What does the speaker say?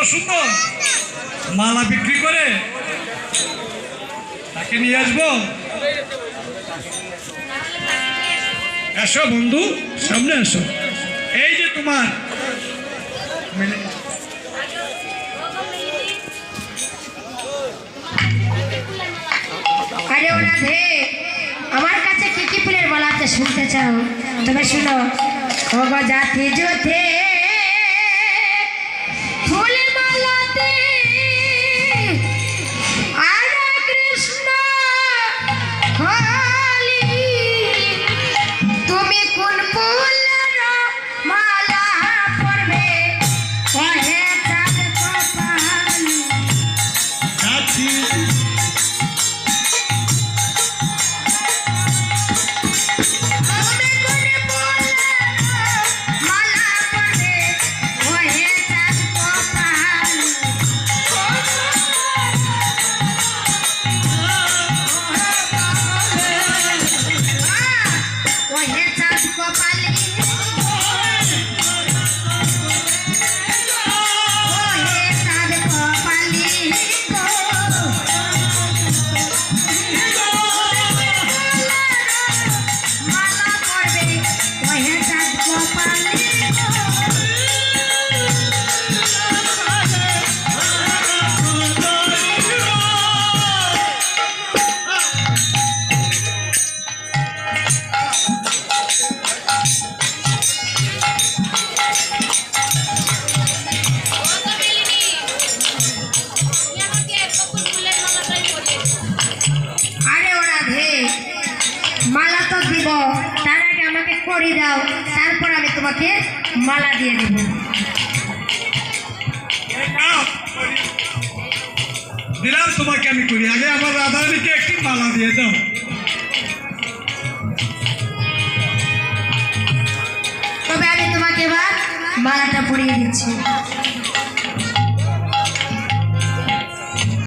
সুন্দর সুন্দর মালা বিক্রি করে তাকে নিয়ে আসবো। এসো বন্ধু, সামনে এসো। এই যে তোমার আরে ও রাধে, আমার কাছে কি কি ফুলের মালা আছে শুনতে চাও? তবে শুনো। ও গো জাতি জোথে ফুল মালাতে আরে কৃষ্ণ খালি তুমি কোন ফুলের মালা পরবে? কহে চাঁদ কপালি জাতি মালা তো দিব, তার আগে আমাকে করি দাও, তারপর আমি তোমাকে মালা দিয়ে দেব। দিলাম তোমাকে আমি করি, আগে আমার রাধারানীকে একটি মালা দিয়ে দাও। তবে আমি তোমাকে এবার মালাটা পরিয়ে দিচ্ছি।